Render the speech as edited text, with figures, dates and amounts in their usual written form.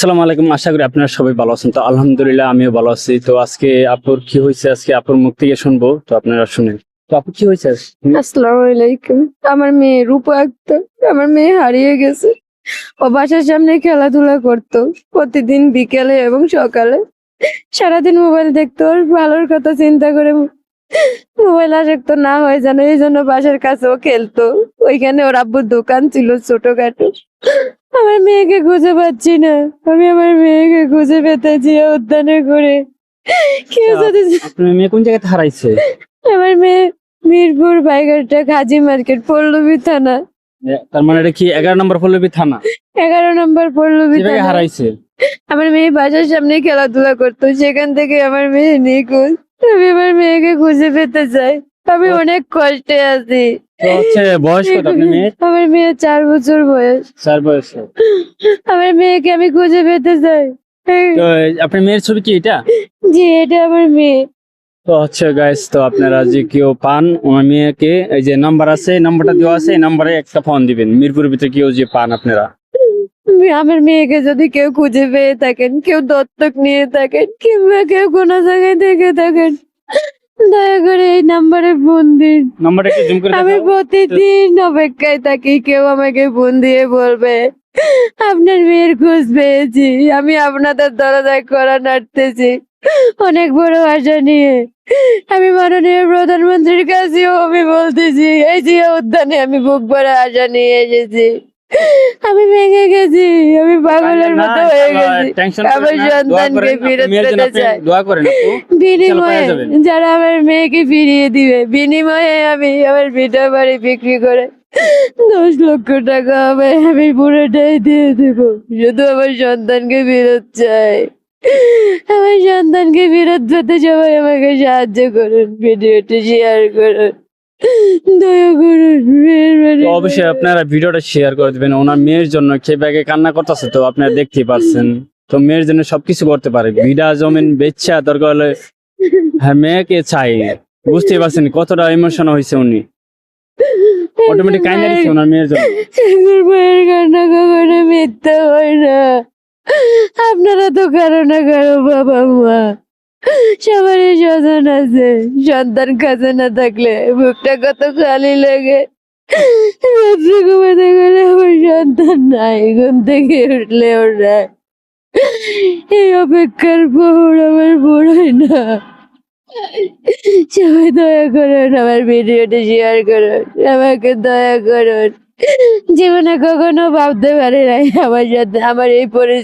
আসসালামু আলাইকুম। আশা করি আপনারা সবাই ভালো আছেন। তো আলহামদুলিল্লাহ আমিও ভালো আছি। তো আজকে আপুর কি হয়েছে আজকে আপুর মুখ থেকে শুনবো। তো আপনারা শুনেন। তো আপু কি হয়েছে? আসসালামু আলাইকুম। আমার মেয়ে রূপা আক্তার, আমার মেয়ে হারিয়ে গেছে। ও বাসার সামনে খেলাধুলা করতো প্রতিদিন বিকেলে এবং সকালে। সারাদিন মোবাইল দেখতো, ওর ভালোর কথা চিন্তা করে মোবাইল আসক্ত না হয়ে যেন এই জন্য বাসার কাছেও খেলতো। ওইখানে ওর আব্বুর দোকান ছিল ছোটখাটো। আমার মেয়েকে খুঁজে পাচ্ছি না। আমি আমার মেয়েকে খুঁজে পেতে চেয়ে উদ্যানে করে কেউ যদি আপনার মেয়ে কোন জায়গাতে হারাইছে? আমার মেয়ে মিরপুর বাইঘাটা কাজী মার্কেট পল্লবী থানা, তার মানে এটা কি 11 নম্বর পল্লবী থানা 11 নম্বর পল্লবী যে জায়গায় থানা। হারাইছে? আমার মেয়ে বাসার সামনে খেলাধুলা করতো, সেখান থেকে আমার মেয়ে নিখোঁজ। আমি আমার মেয়েকে খুঁজে পেতে চাই। আমি অনেক কষ্টে আছি। তো হচ্ছে বয়স কত আপনার মেয়ের? আমার মেয়ে 4 বছর বয়স। 4 বয়সে। আমার মেয়েকে আমি খুঁজে পেতে চাই। তো আপনার মেয়ের ছবি কি এটা? জি, এটা আমার মেয়ে। তো হচ্ছে গাইস, তো আপনারা যে কেউ পান আমার মেয়েকে, এই যে নাম্বার আছে, নাম্বারটা দেওয়া আছে, এই নাম্বারে একটা ফোন দিবেন। মিরপুরের ভিতরে কেউ যে পান আপনারা, আমার মেয়েকে যদি কেউ খুঁজে পেয়ে থাকেন, কেউ দত্তক নিয়ে থাকেন, কিংবা কেউ কোনো জায়গায় দেখে থাকেন, দয়া করে এই নাম্বারে ফোন দিন। নাম্বারটা একটু জুম করে আমি দেখাও। প্রতিদিন অপেক্ষায় থাকি কেউ আমাকে ফোন দিয়ে বলবে আপনার মেয়ের খোঁজ পেয়েছি। আমি আপনাদের দরজায় কড়া নাড়তেছি অনেক বড় আশা নিয়ে। আমি মাননীয় প্রধানমন্ত্রীর কাছেও আমি বলতেছি, এই যে উদ্যানে আমি বুক ভরা আশা নিয়ে এসেছি। আমি ভেঙে গেছি, আমি পাগলের না, মতো হয়ে ইনশাআল্লাহ, গেছি। টেনশন আমার করেন না, দোয়া সন্তানকে করেন। আপনার ফেরত মেয়ের জন্য পেতে আপনি চাই। দোয়া করেন আপু, ইনশাআল্লাহ বিনিময়ে পেয়ে যাবেন। যারা আমার মেয়েকে ফিরিয়ে দিবে, বিনিময়ে আমি আমার ভিটা বাড়ি বিক্রি করে 10 লক্ষ টাকা আমি পুরোটাই দিয়ে দেবো। শুধু আমার সন্তানকে ফেরত চাই। আমার সন্তানকে ফেরত পেতে সবাই আমাকে সাহায্য করুন, ভিডিওটি শেয়ার করুন, দয়া করুন, মেহেরবানি তো অবশ্যই করে। আপনারা ভিডিওটা শেয়ার করে দিবেন। ওনার মেয়ের জন্য কে ব্যাগে কান্না করতেছে, তো আপনারা দেখতেই পারছেন। তো মেয়ের জন্য সবকিছু করতে পারে, ভিড়া জমিন বেচা দরকার হলে। হ্যাঁ, মেয়েকে চাই। বুঝতেই পারছেন কতটা ইমোশন হয়েছে উনি, অটোমেটিক কাইন্ডা দিচ্ছে ওনার মেয়ের জন্য। একজন মায়ের কান্না কখনো মিথ্যা হয় না। আপনারা তো কারো না কারো বাবা মা, সবারই স্বজন আছে। সন্তান কাছে না থাকলে বুকটা কত খালি লাগে। রাত্রে ঘুমাতে গেলে আমার সন্তান নাই, ঘুম থেকে উঠলে ওর নাই। এই অপেক্ষার পর আমার বড়ই না। সবাই দয়া করুন, আমার ভিডিওটি শেয়ার করুন, আমাকে দয়া করুন। জীবনে কখনো ভাবতে পারি নাই আমার সাথে আমার এই পরিস্থিতি।